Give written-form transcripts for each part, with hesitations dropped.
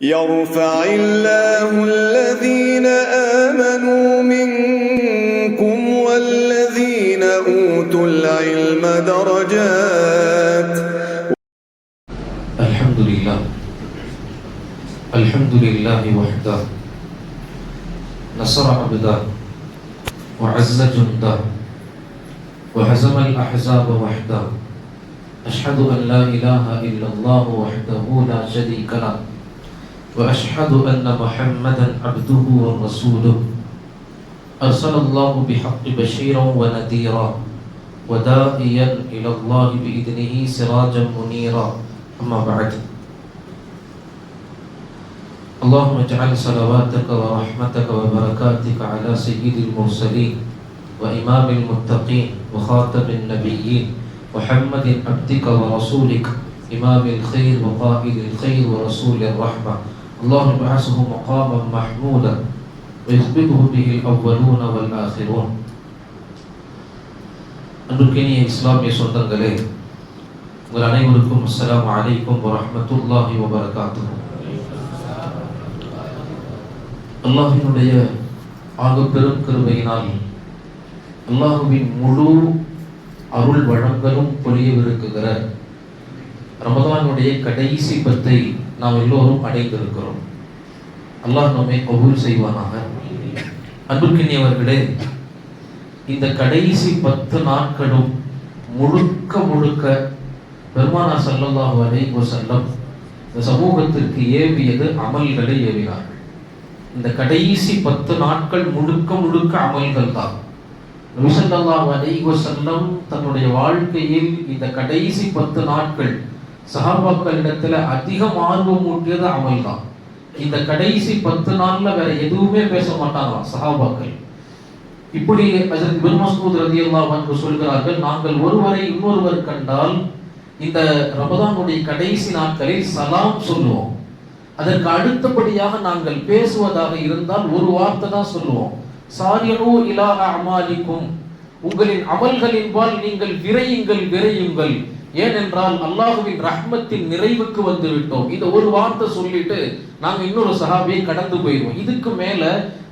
يرفع الله الذين آمنوا منكم والذين أوتوا العلم درجات. الحمد لله وحده نصر عبده وعز جنده وهزم الأحزاب وحده. أشهد أن لا إله إلا الله وحده لا شريك له وأشهد أن محمدا عبده ورسوله أرسل الله بحق بشيرا ونذيرا وداعيا إلى الله بإذنه سراجا منيرا. أما بعد، اللهم اجعل صلواتك ورحمتك وبركاتك على سيد المرسلين وإمام المتقين وخاتم النبيين محمد عبدك ورسولك إمام الخير وقائد الخير ورسول الرحمة. اللهم ابعثه مقاما محمودا ويثبته به الأولون والآخرون. அன்பிற்கினிய இஸ்லாமிய சொந்தங்களே, உங்கள் அனைவருக்கும் அஸ்ஸலாமு அலைக்கும் வரஹ்மத்துல்லாஹி வபரகாத்துஹு. அல்லாஹ்வினுடைய ஆகப்பெரும் கிருபையினால் அல்லாஹ்வின் முழு அருள் வழங்கலும் பொழியவிருக்குகிற ரமதானுடைய கடைசி பத்தை நாம் எல்லோரும் அடைந்திருக்கிறோம். அல்லாஹ் நம்மை கபூல் செய்வானாக. அன்புக்கினியவர்களே, இந்த கடைசி 10 நாட்களும் முழுக்க முழுக்க பெருமானார் ஸல்லல்லாஹு அலைஹி வஸல்லம் இந்த சமூகத்திற்கு ஏவியது அமல்களை ஏவினார்கள். இந்த கடைசி 10 நாட்கள் முழுக்க முழுக்க அமல்கள் தான். நபி ஸல்லல்லாஹு அலைஹி வஸல்லம் தன்னுடைய வாழ்க்கையில் இந்த கடைசி 10 நாட்கள் சஹாபாக்களிடத்துல அதிகம் ஆர்வம் ஊட்டியது அமல் தான். இந்த கடைசி 10 நாள்ல வேற எதுவுமே பேச மாட்டாங்களாம் சஹாபாக்கள். இப்படி ஹஜ்ரத் இப்னு மஸ்ஊத் ரலியல்லாஹு அன்ஹு சொல்கிறார்கள், நாங்கள் ஒருவரை இன்னொருவர் கண்டால் இந்த ரமதானுடைய கடைசி நாட்களில் சலாம் சொல்லுவோம். அதற்கு அடுத்தபடியாக நாங்கள் பேசுவதாக இருந்தால் ஒரு வார்த்தை தான் சொல்லுவோம், சாரியனு இலா அமாலிக்கும், உங்களின் அமல்களின்பால் நீங்கள் விரையுங்கள். ஏனென்றால் அல்லாஹ்வின் ரஹ்மத்தின் நிறைவுக்கு வந்து விட்டோம். இந்த ஒரு வார்த்தை சொல்லிட்டு நாங்க இன்னொரு சஹாபியை கடந்து போயிடுவோம். இதுக்கு மேல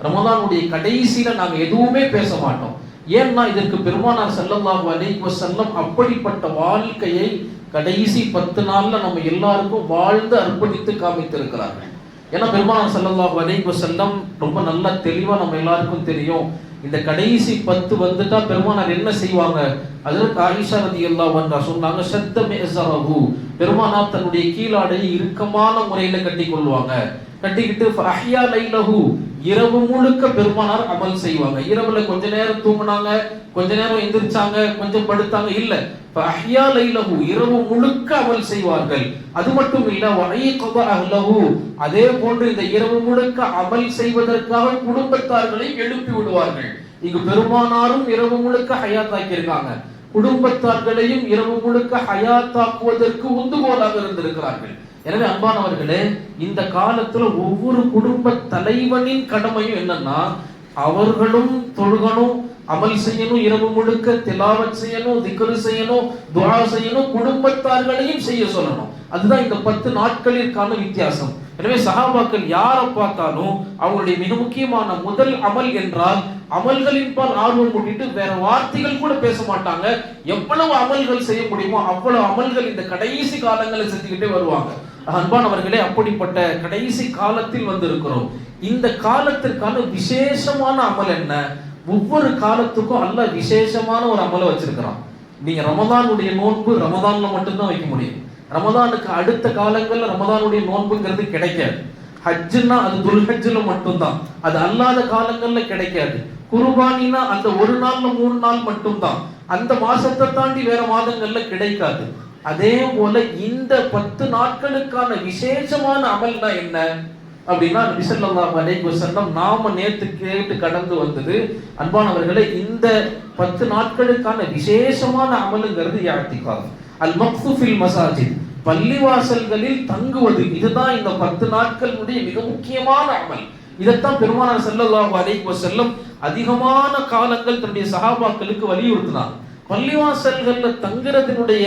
ரமதானுடைய கடைசியில நாங்க எதுவுமே பேச மாட்டோம். ஏன்னா இதற்கு பெருமானார் ஸல்லல்லாஹு அலைஹி வஸல்லம் அப்படிப்பட்ட வாழ்க்கையை கடைசி 10 நாள்ல நம்ம எல்லாருக்கும் வாழ்ந்து அர்ப்பணித்து காமித்திருக்கிறார்கள். ஏன்னா பெருமானார் ஸல்லல்லாஹு அலைஹி வஸல்லம் ரொம்ப நல்லா தெளிவா நம்ம எல்லாருக்கும் தெரியும், இந்த கடைசி 10 வந்துட்டா பெருமானார் என்ன செய்வாங்க. ஹஜ்ரத் ஆயிஷா ரலியல்லாஹு அன்ஹா சொன்னாங்க, ஷத்த மிஸரஹு, பெருமானார் தன்னுடைய கீழாடையை இறுக்கமான முறையில கட்டி கொள்வாங்க. கட்டிக்கிட்டு ஃபஹ்யா லைலஹு, இரவு முழுக்க பெருமானார் அமல் செய்வாங்க. இரவுல கொஞ்ச நேரம் தூங்குனாங்க, கொஞ்ச நேரம் எந்திரிச்சாங்க, கொஞ்சம் படுத்தாங்க, இல்ல ஃபஹ்யா லைலஹு, இரவு முழுக்க அமல் செய்வார்கள். அது மட்டும் இல்ல வஐகத அஹ்லஹு, அதே போன்று இந்த இரவு முழுக்க அமல் செய்வதற்காக குடும்பத்தார்களை எழுப்பி விடுவார்கள். இங்கு பெருமானாரும் இரவு முழுக்க ஹயாத்தாக்கி இருக்காங்க, குடும்பத்தார்களையும் இரவு முழுக்க ஹயாத்தாக்குவதற்கு உந்துகோலாக இருந்திருக்கிறார்கள். எனவே அன்பானவர்களே, இந்த காலத்துல ஒவ்வொரு குடும்ப தலைவனின் கடமையும் என்னன்னா, அவர்களும் தொழுகணும், அமல் செய்யணும், இரவு முழுக்க திலாவத் செய்யணும், திக்ர் செய்யணும், துஆ செய்யணும், குடும்பத்தார்களையும் செய்ய சொல்லணும். அதுதான் இந்த 10 நாட்களிற்கான வித்தியாசம். எனவே சஹாபாக்கள் யாரை பார்த்தாலும் அவங்களுடைய மிக முக்கியமான முதல் அமல் என்றால் அமல்களின் பால் ஆர்வம் கூட்டிட்டு வேற வார்த்தைகள் கூட பேச மாட்டாங்க. எவ்வளவு அமல்கள் செய்ய முடியுமோ அவ்வளவு அமல்கள் இந்த கடைசி காலங்களில் செஞ்சுக்கிட்டே வருவாங்க. அன்பானவர்களே, அப்படிப்பட்ட கடைசி காலத்தில் வந்திருக்கிறோம். இந்த காலத்திற்கான விசேஷமான அமல் என்ன? ஒவ்வொரு காலத்துக்கும் அல்லாஹ் விசேஷமான ஒரு அமலை வச்சிருக்கிறான். நீங்க ரமதானுடைய நோன்பு ரமதான்ல மட்டும்தான் வைக்க முடியும். ரமதானுக்கு அடுத்த காலங்கள்ல ரமதானுடைய நோன்புங்கிறது கிடைக்காது. ஹஜ்ஜுன்னா அது துல்ஹஜ்ல மட்டும்தான், அது அல்லாத காலங்கள்ல கிடைக்காது. குர்பானினா அந்த ஒரு நாள்ல 3 நாள் மட்டும்தான், அந்த மாசத்தை தாண்டி வேற மாதங்கள்ல கிடைக்காது. அதே போல இந்த 10 நாட்களுக்கான விசேஷமான அமல்னா என்ன அப்படின்னா, நபி ஸல்லல்லாஹு அலைஹி வஸல்லம் நாம நேத்து கேட்டு கடந்து வந்தது. அன்பானவர்களே, இந்த 10 நாட்களுக்கான விசேஷமான அமலுங்கிறது இஅ்திகாஃப், அல் மக்ஃது ஃபில் மசாஜித், பள்ளிவாசல்களில் தங்குவது. இதுதான் இந்த 10 நாட்களுடைய மிக முக்கியமான அமல். இதைத்தான் பெருமானார் ஸல்லல்லாஹு அலைஹி வஸல்லம் அதிகமான காலங்கள் தன்னுடைய சஹாபாக்களுக்கு வலியுறுத்தினார். பள்ளிவாசல்கள்ல தங்குறதுனுடைய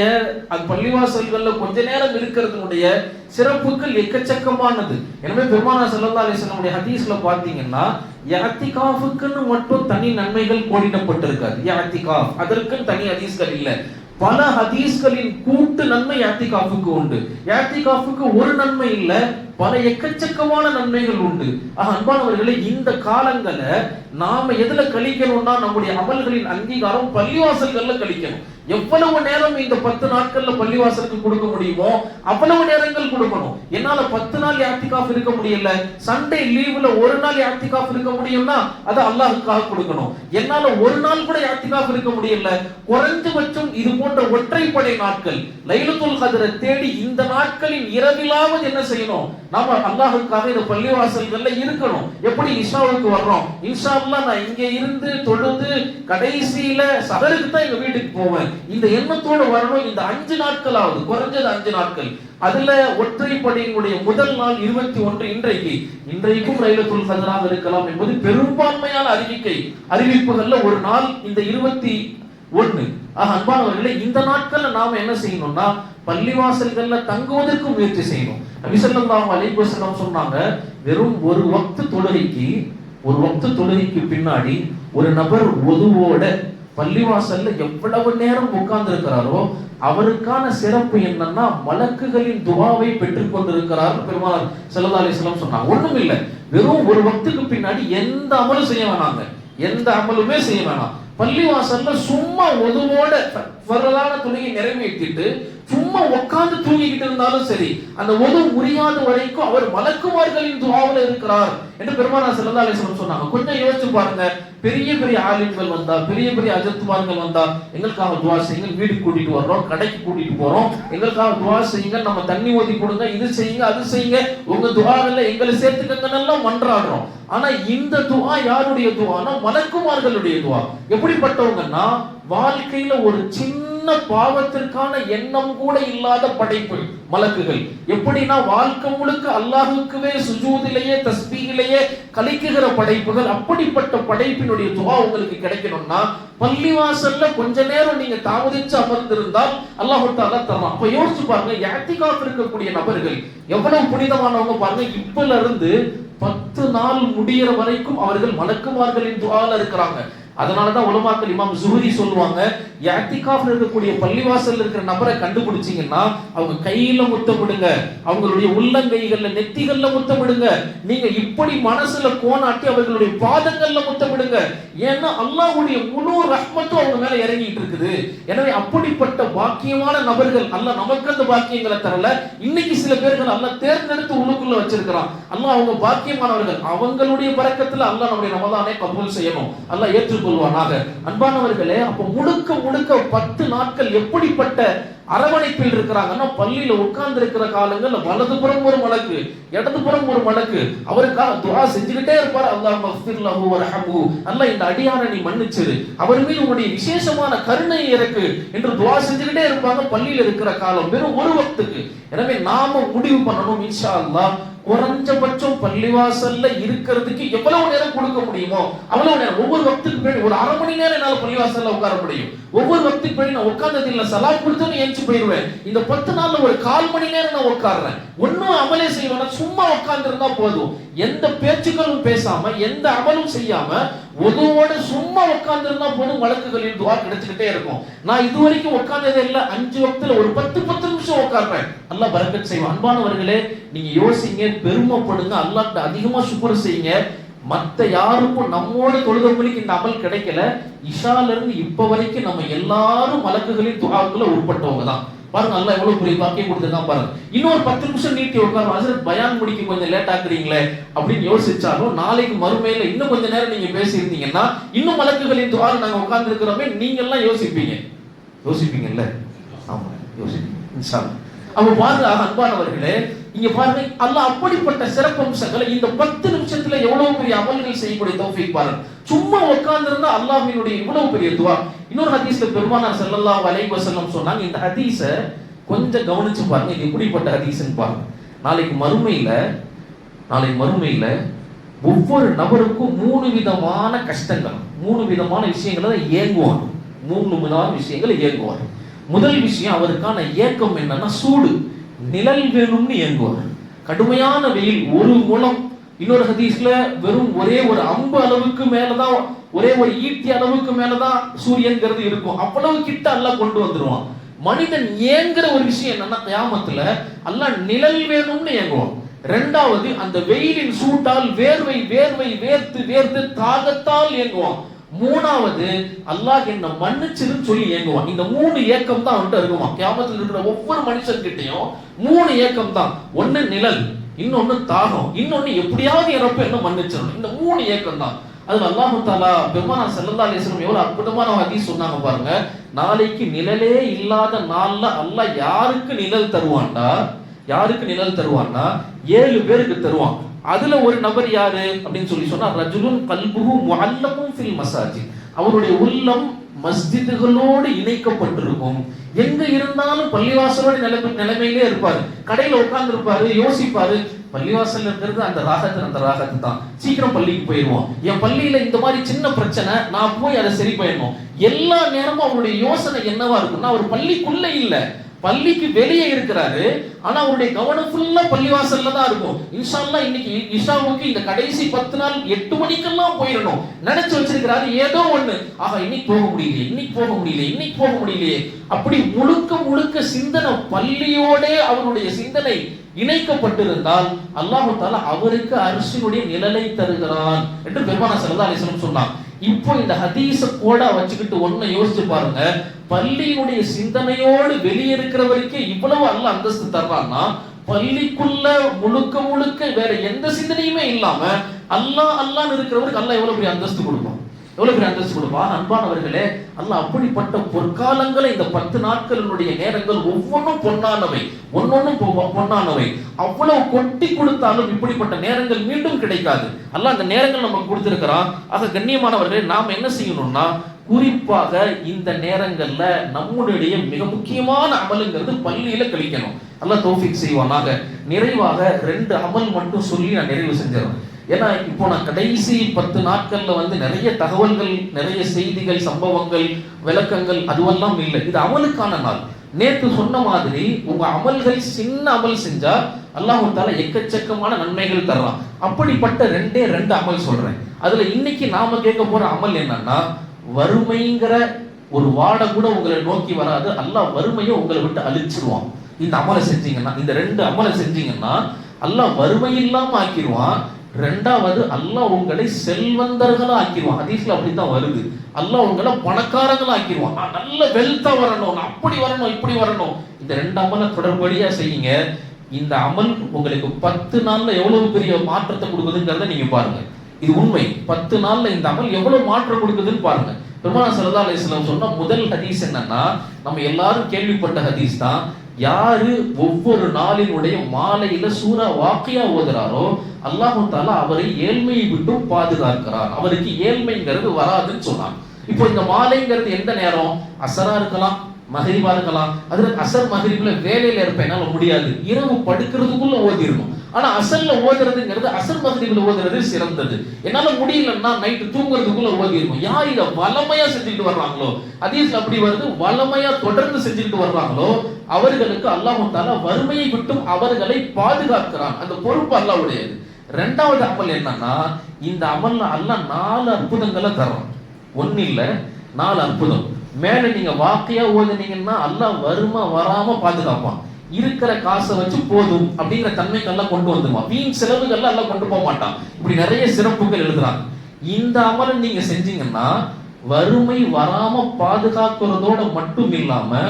பள்ளிவாசல்கள்ல கொஞ்ச நேரம் இருக்கிறதுனுடைய சிறப்புகள் எக்கச்சக்கமானது. எனவே பெருமானார் ஸல்லல்லாஹு அலைஹி வஸல்லம் ஹதீஸ்ல பாத்தீங்கன்னா இஅ்திகாஃபுக்குன்னு மட்டும் தனி நன்மைகள் கோடிடப்பட்டிருக்காது. இஅ்திகாஃப் அதற்குன்னு தனி ஹதீஸ்கள் இல்ல. பல ஹதீஸ்களின் கூட்டு நன்மை இஅ்திகாஃபுக்கு உண்டு. இஅ்திகாஃபுக்கு ஒரு நன்மை இல்ல, பல எக்கச்சக்கமான நன்மைகள் உண்டு. அன்பானவர்களே, இந்த காலங்களை நாம எதுல கழிக்கணும்னா நம்முடைய அமல்களின் அங்கீகாரம் பள்ளிவாசல்கள்ல கழிக்கணும். எவ்வளவு நேரம் இந்த 10 நாட்கள்ல பள்ளிவாசலுக்கு கொடுக்க முடியுமோ அவ்வளவு நேரங்கள் கொடுக்கணும். என்னால 10 நாள் இஅ்திகாஃப் இருக்க முடியல, சண்டே லீவுல ஒரு நாள் இஅ்திகாஃப் இருக்க முடியும்னா அது அல்லாஹ்வுக்காக கொடுக்கணும். என்னால ஒரு நாள் கூட இஅ்திகாஃப் இருக்க முடியல, குறைஞ்சபட்சம் இது போன்ற ஒற்றைப்படை நாட்கள் லைலத்துல் கத்ரை தேடி இந்த நாட்களின் இரவிலாவது என்ன செய்யணும், நாம அல்லாஹ்வுக்காக இந்த பள்ளிவாசல்கள்ல இருக்கணும். எப்படி இஷாவுக்கு வர்றோம், இன்ஷா அல்லாஹ் நான் இங்க இருந்து தொழுது கடைசியில சஹருக்கு தான் எங்க வீட்டுக்கு போவேன், இந்த எண்ணத்தோடு வரணும். இந்த 5 நாட்களாவது, குறைஞ்சது 5 நாட்கள். அதுல ஒற்றைப்படையினுடைய முதல் நாள் 21 இன்றைக்கும் லைலத்துல் கத்ராக இருக்கலாம் என்பது பெரும்பான்மையான அறிவிப்புகள்ல ஒரு நாள் இந்த 21. அன்பானவர்களே, இந்த நாட்கள்ல நாம என்ன செய்யணும்னா பள்ளிவாசல்கள்ல தங்குவதற்கு முயற்சி செய்யணும். நபி ஸல்லல்லாஹு அலைஹி வஸல்லம் சொன்னாங்க, வெறும் ஒரு வக்த் தொழுகைக்கு பின்னாடி ஒரு நபர் ஒதுவோட பள்ளிவாசல்ல எவ்வளவு நேரம் உட்கார்ந்து இருக்கிறாரோ அவருக்கான சிறப்பு என்னன்னா மலக்குகளின் துஆவை பெற்றுக் கொண்டிருக்கிறார் பெருமானார் ஸல்லல்லாஹு அலைஹி வஸல்லம் சொன்னாங்க. ஒண்ணும் இல்ல, வெறும் ஒரு வக்துக்கு பின்னாடி எந்த அமலும் செய்ய வேணாங்க, எந்த அமலுமே செய்ய வேணாம். பள்ளிவாசல்ல சும்மா ஒதுவோட ஃபர்லான தொழுகை நிறைவேற்றிட்டு சும்மா உட்கார்ந்து தூங்கிக்கிட்டு இருந்தாலும் சரி, அந்த ஒது முடியாத வரைக்கும் அவர் மலக்குமார்களின் துஆவுல இருக்கிறார் என்று பெருமானார் ஸல்லல்லாஹு அலைஹி வஸல்லம் சொன்னாங்க. கொஞ்சம் யோசிச்சு பாருங்க, பெரிய பெரிய ஆலிம்கள் வந்தா, பெரிய பெரிய அஜத்துமார்கள் வந்தா, எங்களுக்காக துஆ செய்யுங்க, வீட்டுக்கு கூட்டிட்டு வர்றோம், கடைக்கு கூட்டிட்டு போறோம், எங்களுக்காக துஆ செய்யுங்க, நம்ம தண்ணி ஊத்தி கொடுங்க, இது செய்யுங்க, அது செய்யுங்க, உங்க துஆல எங்களை சேர்த்துக்கங்கன்னு எல்லாம் மன்றாடுறோம். ஆனா இந்த துஆ யாருடைய துஆனா மலக்குமார்களுடைய துஆ. எப்படிப்பட்டவங்கன்னா வாழ்க்கையில ஒரு சின்ன பாவத்திற்கான எண்ணம் கூட இல்லாத படைப்பு மலக்குகள். எப்படின்னா வாழ்க்கை முழுக்க அல்லாஹ்வுக்குவே சுஜூதிலேயே தஸ்பீஹிலேயே கலிக்குகிற படைப்புகள். அப்படிப்பட்ட படைப்பினுடைய துஆ உங்களுக்கு கிடைக்கணும்னா பள்ளிவாசல்ல கொஞ்ச நேரம் நீங்க தாமதிச்சு அமர்ந்திருந்தால் அல்லாஹ் தஆலா தரலாம். அப்ப யோசிச்சு பாருங்க, இஅ்திகாஃப் இருக்கக்கூடிய நபர்கள் எவ்வளவு புனிதமானவங்க பாருங்க. இப்பல இருந்து 10 நாள் முடியற வரைக்கும் அவர்கள் மலக்குமார்களின் துஆல இருக்கிறாங்க. அதனாலதான் உலமாக்கள் இமாம் ஸுஹரி சொல்லுவாங்க, இஅ்திகாஃப்ல இருக்கக்கூடிய பள்ளிவாசல்ல இருக்கிற நபரை கண்டுபிடிச்சீங்கன்னா அவங்க கையில முத்தமிடுங்க, அவங்களுடைய உள்ளங்கைகள்ல நெத்திகள்ல முத்தமிடுங்க, நீங்க இப்படி மனசுல கோணாட்டி அவர்களுடைய பாதங்கள்ல முத்தமிடுங்க. ஏன்னா அல்லாஹ்வுடைய முழு ரஹ்மத்தும் அவங்க மேல இறங்கிட்டு இருக்குது. எனவே அப்படிப்பட்ட பாக்கியமான நபர்கள் அல்லாஹ் நமக்கு அந்த பாக்கியங்களை தரல, இன்னைக்கு சில பேர்கள் அல்லாஹ் தேர்ந்தெடுத்து உள்ளுக்குள்ள வச்சிருக்கிறான். அல்லாஹ் அவங்க பாக்கியமானவர்கள், அவங்களுடைய பரக்கத்துல அல்லாஹ் நம்முடைய ரமலானை கபூல் செய்யணும், அல்லாஹ் ஏற்று கொள்வானாக. அன்பானவர்களே, அப்ப முழுக்க 10 நாட்கள் எப்படிப்பட்ட அரவணைப்பில் இருக்கிறாங்கன்னா பள்ளியில உட்கார்ந்து இருக்கிற காலங்கள்ல வலதுபுறம் ஒரு மலக்கு, இடதுபுறம் ஒரு மலக்கு அவருக்காக துஆ செஞ்சுக்கிட்டே இருப்பார். அல்லாஹ் மக்ஃபிர் லஹு வர்ஹம்ஹு, அல்லாஹ் இந்த அடியாரை நீ மன்னிச்சிரு, அவர் மீது உன்னுடைய விசேஷமான கருணை இறக்கு என்று துஆ செஞ்சுக்கிட்டே இருப்பாங்க பள்ளியில இருக்கிற காலம் வெறும் ஒரு வக்துக்கு. எனவே நாம முடிவு பண்ணணும், இன்ஷா அல்லாஹ் குறைஞ்சபட்சம் பள்ளிவாசல்ல இருக்கிறதுக்கு எவ்வளவு நேரம் கொடுக்க முடியுமோ அவ்வளவு நேரம். ஒவ்வொரு வக்துக்கு பின்னாடி ஒரு அரை மணி நேரம் என்னால பள்ளிவாசல்ல உட்கார முடியும். ஒவ்வொரு வக்துக்கு பின்னாடி நான் உட்கார்ந்தது இல்ல, சலாத் கொடுத்தோன்னு எந்திச்சு போயிடுவேன். இந்த 10 நாள்ல ஒரு 1/4 மணி நேரம் நான் உட்கார்றேன், ஒன்னும் அமலே செய்வேன், சும்மா உட்கார்ந்து இருந்தா போதும். எந்த பேச்சுக்களும் பேசாம, எந்த அமலும் செய்யாம ஒதுவோட சும்மா உட்கார்ந்து இருந்தா போதும், வழக்குகளின் துஆ கிடைச்சிட்டே இருக்கும். நான் இதுவரைக்கும் உட்கார்ந்ததே இல்ல, 5 வக்துல ஒரு 10 நிமிஷம் உட்கார்றேன், அல்லாஹ் பரக்கத் செய்வான். அன்பானவர்களே, நீங்க யோசிங்க, பெருமைப்படுங்க, அல்லாஹ்ட்ட அதிகமா சுக்ர் செய்யுங்க. மத்த யாருக்கும் நம்மோட தொழுதவங்களுக்கு இந்த அமல் கிடைக்கல. இஷால இருந்து இப்ப வரைக்கும் நம்ம எல்லாரும் மலக்குகளின் துஆவுக்குள்ள உட்பட்டவங்க தான். பாருங்க, அல்லாஹ் எவ்வளவு பெரிய பாக்கியம் கொடுத்திருக்கான் பாருங்க. இன்னொரு 10 நிமிஷம் நீட்டி உட்கார்ந்து ஹஜ்ரத் பயான் முடிக்க கொஞ்சம் லேட் ஆக்குறீங்களே அப்படின்னு யோசிச்சாலும் நாளைக்கு மறுமையில இன்னும் கொஞ்ச நேரம் நீங்க பேசி இருந்தீங்கன்னா இன்னும் மலக்குகளின் துஆல நாங்க உட்கார்ந்து இருக்கிறோமே நீங்க எல்லாம் யோசிப்பீங்கல்ல? ஆமா, யோசிப்பீங்க இன்ஷா அல்லாஹ். அப்ப பாருங்க அன்பானவர்களே, இங்க பாருங்க அல்லாஹ் அப்படிப்பட்ட சிறப்பம்சங்களை இந்த 10 நிமிஷத்துல எவ்வளவு பெரிய அமல்கள் செய்யக்கூடிய தௌஃபீக் பாருங்க. சும்மா உட்கார்ந்து இருந்தா அல்லாஹ்வினுடைய இவ்வளவு பெரிய துஆ. இன்னொரு ஹதீஸ்ல பெருமானார் ஸல்லல்லாஹு அலைஹி வஸல்லம் சொன்னாங்க, இந்த ஹதீஸ கொஞ்சம் கவனிச்சு பாருங்க, இது எப்படிப்பட்ட ஹதீஸ்னு பாருங்க. நாளைக்கு மறுமையில ஒவ்வொரு நபருக்கும் 3 விதமான கஷ்டங்கள், 3 விதமான விஷயங்களை ஏங்குவாங்க. 3 விஷயங்கள் இயங்குவார். முதல் விஷயம் அவருக்கான ஏக்கம் என்னன்னா சூடு, நிழல் வேணும்னு இயங்குவார். கடுமையான வெயில், ஒரு முழம், இன்னொரு ஹதீஸ்ல வெறும் ஒரே ஒரு அம்பு அளவுக்கு மேலதான், ஒரே ஒரு ஈட்டி அளவுக்கு மேலதான் சூரியன்கிறது இருக்கும். அவ்வளவு கிட்ட அல்லாஹ் கொண்டு வந்துருவான். மனிதன் ஏங்குற ஒரு விஷயம் என்னன்னா கியாமத்துல அல்லாஹ் நிழல் வேணும்னு ஏங்குவான். இரண்டாவது அந்த வெயிலின் சூட்டால் வேர்வை வேர்வை வேர்த்து வேர்த்து தாகத்தால் ஏங்குவான். மூணாவது அல்லாஹ் என்ன மன்னிச்சிருன்னு சொல்லி ஏங்குவான். இந்த 3 ஏக்கம் தான் அவன்கிட்ட இருக்குமா. கியாமத்தில் இருக்கிற ஒவ்வொரு மனுஷன்கிட்டையும் 3 ஏக்கம் தான். ஒன்னு நிழல், இன்னொன்னு தாகம், இன்னொன்னு எப்படியாவது இறப்ப என்ன மன்னிச்சிடணும். இந்த 3 ஏக்கம் தான். அதுல அல்லாஹ் தஆலா பெருமானார் ஸல்லல்லாஹு அலைஹி வஸல்லம் எவ்வளவு அற்புதமான ஹதீஸ் சொன்னாங்க பாருங்க. நாளைக்கு நிழலே இல்லாத நாள்ல அல்லாஹ் யாருக்கு நிழல் தருவான்டா, யாருக்கு நிழல் தருவான்னா 7 பேருக்கு தருவான். அதுல ஒரு நபர் யாரு அப்படின்னு சொல்லி சொன்னா ரஜுலுன் கல்புஹு முஅல்லகும் ஃபில் மசாஜித். அவருடைய உள்ளம் மஸ்ஜிதுகளோடு இணைக்கப்பட்டிருக்கும். எங்க இருந்தாலும் பள்ளிவாசலோட நிலைமையிலே இருப்பாரு. கடையில உட்கார்ந்து இருப்பாரு, யோசிப்பாரு, பள்ளிவாசல் இருக்கிறது அந்த ராகத்து தான், சீக்கிரம் பள்ளிக்கு போயிடுவோம். என் பள்ளியில இந்த மாதிரி சின்ன பிரச்சனை, நான் போய் அதை சரி பண்ணணும். எல்லா நேரமும் அவருடைய யோசனை என்னவா இருக்கும்னா அவர் பள்ளிக்குள்ள இல்ல, பள்ளிக்கு வெளியே இருக்கிறாரு. ஆனா அவருடைய கவனம் ஃபுல்லா பள்ளிவாசல்ல தான் இருக்கும். இன்ஷா அல்லாஹ் இன்னைக்கு இஷாவுக்கு இந்த கடைசி 10 நாள் 8 மணிக்கெல்லாம் போயிடணும் நினைச்சு வச்சிருக்கிறாரு. ஏதோ ஒண்ணு, ஆக இன்னைக்கு போக முடியலையே, இன்னைக்கு போக முடியலையே, இன்னைக்கு போக முடியலையே. அப்படி முழுக்க முழுக்க சிந்தனை பள்ளியோட அவருடைய சிந்தனை இணைக்கப்பட்டிருந்தால் அல்லாஹ் தஆலா அவருக்கு அர்ஷினுடைய நிழலை தருகிறான் என்று பெருமானார் ஸல்லல்லாஹு அலைஹி வஸல்லம் சொன்னாங்க. இப்போ இந்த ஹதீஸ கோடா வச்சுக்கிட்டு ஒண்ணு யோசிச்சு பாருங்க. பள்ளியினுடைய சிந்தனையோடு வெளியே இருக்கிறவருக்கு இவ்வளவு அல்லாஹ் அந்தஸ்து தர்றான்னா, பள்ளிக்குள்ள முழுக்க முழுக்க வேற எந்த சிந்தனையுமே இல்லாம அல்லாஹ் அல்லாஹ்னு இருக்கிறவருக்கு அல்லாஹ் எவ்வளவு பெரிய அந்தஸ்து கொடுப்பான், எவ்வளவு பெரிய அந்தஸ்து கொடுப்பான். அன்பானவர்களே, அல்லாஹ் அப்படிப்பட்ட பொற்காலங்களை, இந்த 10 நாட்களினுடைய நேரங்கள் ஒவ்வொன்றும் பொன்னானவை, ஒன்னொன்னும் பொன்னானவை. அவ்வளவு கொட்டி கொடுத்தாலும் இப்படிப்பட்ட நேரங்கள் மீண்டும் கிடைக்காது. அல்லாஹ் அந்த நேரங்கள் நமக்கு கொடுத்திருக்கிறான். ஆக கண்ணியமானவர்களே, நாம் என்ன செய்யணும்னா, குறிப்பாக இந்த நேரங்கள்ல நம்முடைய மிக முக்கியமான அமலுங்கிறது பள்ளியில கழிக்கணும். அல்லாஹ் தௌஃபீக் செய்வானாக. நிறைவாக 2 அமல் மட்டும் சொல்லி நான் நிறைவு செஞ்சிடறேன். ஏன்னா இப்போ நான் கடைசி 10 நாட்கள்ல நிறைய தகவல்கள், நிறைய செய்திகள், சம்பவங்கள், விளக்கங்கள் அதுவெல்லாம் இல்லை. இது அமலுக்கான நாள். நேற்று சொன்ன மாதிரி உங்க அமல்கள் சின்ன அமல் செஞ்சா அல்லாஹ் தஆலா எக்கச்சக்கமான நன்மைகள் தர்றான். அப்படிப்பட்ட 2 அமல் சொல்றேன். அதுல இன்னைக்கு நாம கேட்க போற அமல் என்னன்னா, வறுமைங்கிற ஒரு வாடை கூட உங்களை நோக்கி வராது. அல்லாஹ் வறுமையை உங்களை விட்டு அழிச்சிருவான். இந்த அமலை செஞ்சீங்கன்னா, இந்த 2 அமலை செஞ்சீங்கன்னா அல்லாஹ் வறுமை இல்லாம ஆக்கிடுவான். 2வது அல்லாஹ் உங்களை செல்வந்தர்களா ஆக்கிடுவான். ஹதீஸ்ல அப்படித்தான் வருது. அல்லாஹ் உங்களை பணக்காரங்களா ஆக்கிடுவான். நான் நல்ல வெல்த்தா வரணும், நான் அப்படி வரணும், இப்படி வரணும். இந்த 2 அமலை தொடர்படியா செய்யுங்க. இந்த அமல் உங்களுக்கு 10 நாள்ல எவ்வளவு பெரிய மாற்றத்தை கொடுக்குதுங்கிறத நீங்க பாருங்க. இது உண்மை. 10 நாள்ல இந்த அமல் எவ்வளவு மாற்றம் கொடுக்குதுன்னு பாருங்க. பெருமானார் ஸல்லல்லாஹு அலைஹி வஸல்லம் சொன்ன முதல் ஹதீஸ் என்னன்னா, நம்ம எல்லாரும் கேள்விப்பட்ட ஹதீஸ் தான். யாரு ஒவ்வொரு நாளினுடைய மாலையில சூரா வாக்கியா ஓதுறாரோ அல்லாஹ் தஆலா அவரை ஏழ்மையை விட்டு பாதுகாக்கிறார். அவருக்கு ஏழ்மைங்கிறது வராதுன்னு சொன்னாங்க. இப்போ இந்த மாலைங்கிறது எந்த நேரம்? அசரா இருக்கலாம், மகரிபா இருக்கலாம். அதுல அசர் மகரிப்ல வேலையில இருப்பேன், என்னால முடியாது, இரவு படுக்கிறதுக்குள்ள ஓதிரணும். ஆனா அசல்ல ஓதுறதுங்கிறது அசர் மகரிப்ல ஓதுறது சிறந்தது. என்னால முடியலன்னா நைட்டு தூங்குறதுக்குள்ள ஓதிரணும். யார் இதை வளமையா செஞ்சுட்டு வர்றாங்களோ, ஹதீஸ்ல அப்படி வருது, வளமையா தொடர்ந்து செஞ்சுட்டு வர்றாங்களோ அவர்களுக்கு அல்லாஹ் தஆலா வறுமையை விட்டும் அவர்களை பாதுகாக்கிறான். அந்த பொறுப்பு அல்லாஹ்வுடையது. 2வது அமல் என்னன்னா, இந்த அமல்ல அல்லாஹ் 4 அற்புதங்களை தர்றான். ஒன்னு இல்ல, 4 அற்புதம். மேல நீங்க வாக்கியா ஓதுனீங்கன்னா அல்லாஹ் வறுமை வராம பாதுகாப்பான். இருக்கிற காசை வச்சு போதும் அப்படிங்கிற தன்மைக்கு எல்லாம் கொண்டு வந்துருவான். வீண் செலவுகள் எல்லாம் கொண்டு போக மாட்டான். இப்படி நிறைய சிறப்புகள் எழுதுறாங்க. இந்த அமலை நீங்க செஞ்சீங்கன்னா வறுமை வராம பாதுகாக்கிறதோட மட்டும் இல்லாம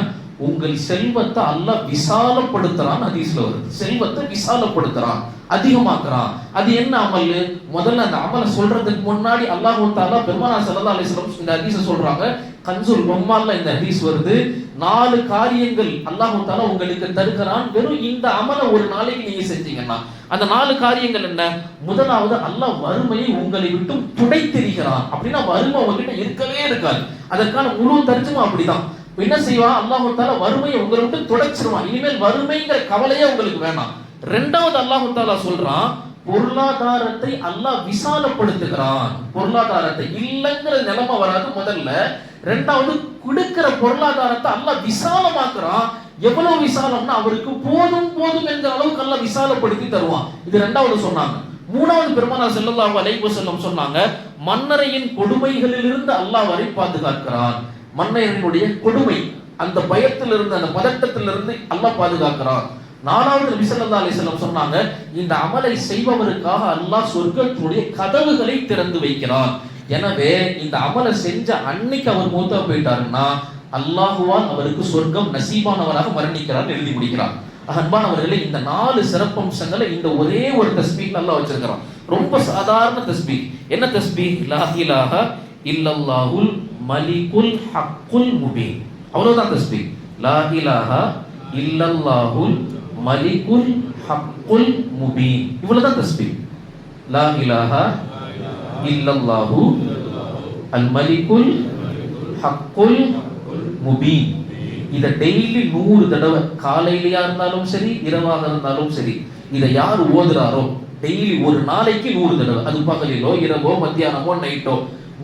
உங்கள் செல்வத்தை அல்லாஹ் விசாலப்படுத்துறான். ஹதீஸ்ல வருது, செல்வத்தை விசாலப்படுத்துறான், அதிகமாக்குறான். அது என்ன அமல்? முதல்ல அந்த அமலை சொல்றதுக்கு முன்னாடி அல்லாஹ் தஆலா பெருமானார் ஸல்லல்லாஹு அலைஹி வஸல்லம் இந்த ஹதீஸை சொல்றாங்க. கன்சுல் உம்மால்ல இந்த ஹதீஸ் வருது. 4 காரியங்கள் அல்லாஹ் தஆலா உங்களுக்கு தருகிறான். வெறும் இந்த அமலை ஒரு நாளைக்கு நீங்க செஞ்சீங்கன்னா அந்த 4 காரியங்கள் என்ன? முதலாவது, அல்லாஹ் வறுமையை உங்களை விட்டு துடைத்தெறிகிறான். அப்படின்னா வறுமை உங்ககிட்ட இருக்கவே இருக்காது. அதற்கான முழு தர்ஜுமா அப்படிதான். என்ன செய்வான்? அல்லாஹ் தஆலா வறுமையை உங்களை விட்டு துடைச்சிருவான். இனிமேல் வறுமைங்கிற கவலையே உங்களுக்கு வேணாம். 2வது அல்லாஹ் தஆலா சொல்றான், பொருளாதாரத்தை அல்லாஹ் விசாலப்படுத்துகிறான். பொருளாதாரத்தை இல்லைங்கிற நிலைமை வராது முதல்ல. ரெண்டாவது, கொடுக்கிற பொருளாதாரத்தை அல்லாஹ் விசாலமாக்குறான். எவ்வளவு விசாலம்னா அவருக்கு போதும் போதும் என்ற அளவுக்கு அல்லாஹ் விசாலப்படுத்தி தருவான். இது ரெண்டாவது சொன்னாங்க. மூணாவது, பெருமானார் ஸல்லல்லாஹு அலைஹி வஸல்லம் சொன்னாங்க, மன்னரையின் கொடுமைகளிலிருந்து அல்லாஹ் வரை பாதுகாக்கிறான். மன்னரினுடைய கொடுமை, அந்த பயத்திலிருந்து, அந்த பதட்டத்திலிருந்து அல்லாஹ் பாதுகாக்கிறான். நாலாவது, நபி ஸல்லல்லாஹு அலைஹி வஸல்லம் சொன்னாங்க, இந்த அமலை செய்பவருக்காக அல்லாஹ் சொர்க்கத்துடைய கதவுகளை திறந்து வைக்கிறான். எனவே இந்த அமலை செஞ்ச அன்னைக்கு அவர் மூத்தா போயிட்டாருன்னா அல்லாஹுவால் அவருக்கு சொர்க்கம் நசீபானவராக மரணிக்கிறார் எழுதி முடிக்கிறார். அன்பானவர்களே, இந்த 4 சிறப்பம்சங்களை இந்த ஒரே ஒரு தஸ்பீஹ் அல்லாஹ் வச்சிருக்கிறான். ரொம்ப சாதாரண தஸ்பீஹ். என்ன தஸ்பீஹ்? லா இலாஹ இல்லல்லாஹுல் மலிகுல் ஹக்குல் முபீன். அவ்வளவுதான் தஸ்பீஹ். லா இலாஹ இல்லல்லாஹுல் மலிகுல் ஹக்குல் முபீன். இவ்வளவுதான் தஸ்பீஹ். லா இலாஹ இல்லல்லாஹு அல் மலிகுல் ஹக்குல் முபீன். இதை டெய்லி 100 தடவை, காலையிலயா இருந்தாலும் சரி, இரவாக இருந்தாலும் சரி, இதை யார் ஓதுறாரோ டெய்லி ஒரு நாளைக்கு 100 தடவை, அது பகலிலோ இரவோ மத்தியானமோ நைட்டோ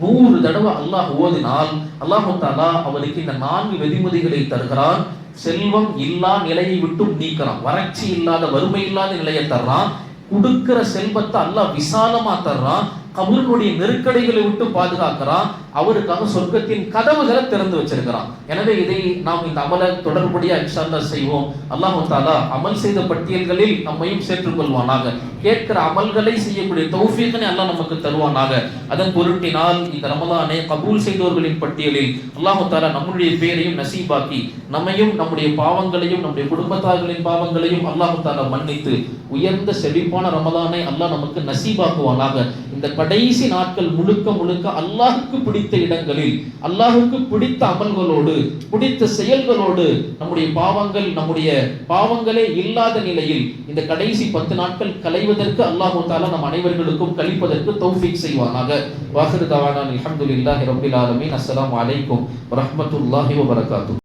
100 தடவை அல்லாஹ் ஓதினால் அல்லாஹு தஆலா அவருக்கு இந்த 4 வெகுமதிகளை தருகிறான். செல்வம் இல்லா நிலையை விட்டு நீக்கிறான். வறட்சி இல்லாத, வறுமை இல்லாத நிலையை தர்றான். கொடுக்கிற செல்வத்தை அல்லாஹ் விசாலமா தர்றான். கபருடைய நெருக்கடிகளை விட்டு பாதுகாக்கிறான். அவருக்காக சொர்க்கத்தின் கதவுகளை திறந்து வச்சிருக்கிறான். எனவே இதை நாம் இந்த அமல தொடர்புடைய இன்ஷா அல்லாஹ் செய்வோம். அல்லாஹ் தஆலா அமல் செய்த பட்டியல்களில் நம்மையும் சேர்த்துக் கொள்வானாக. கேட்கிற அமல்களை செய்யக்கூடிய தௌஃபீகை அல்லாஹ் நமக்கு தருவானாக. அதன் பொருட்டினால் இந்த ரமலானை கபூல் செய்தவர்களின் பட்டியலில் அல்லாஹ் தஆலா நம்முடைய பேரையும் நசீபாக்கி நம்மையும் நம்முடைய பாவங்களையும் நம்முடைய குடும்பத்தார்களின் பாவங்களையும் அல்லாஹ் தஆலா மன்னித்து உயர்ந்த செழிப்பான ரமலானை அல்லாஹ் நமக்கு நசீபாக்குவானாக. இந்த கடைசி நாட்கள் முழுக்க முழுக்க அல்லாஹ்வுக்கு பிடித்த இடங்களில், அல்லாஹ்வுக்கு பிடித்த அமல்களோடு, பிடித்த செயல்களோடு, நம்முடைய பாவங்களே இல்லாத நிலையில் இந்த கடைசி 10 நாட்கள் களைவதற்கு அல்லாஹ் தஆலா நம் அனைவர்களுக்கும் கழிப்பதற்கு தௌஃபீக் செய்வானாக. வாஹிரு தவானா அல்ஹம்துலில்லாஹி ரப்பில் ஆலமீன். அஸ்ஸலாமு அலைக்கும் வரஹ்மத்துல்லாஹி வபரகாத்துஹு.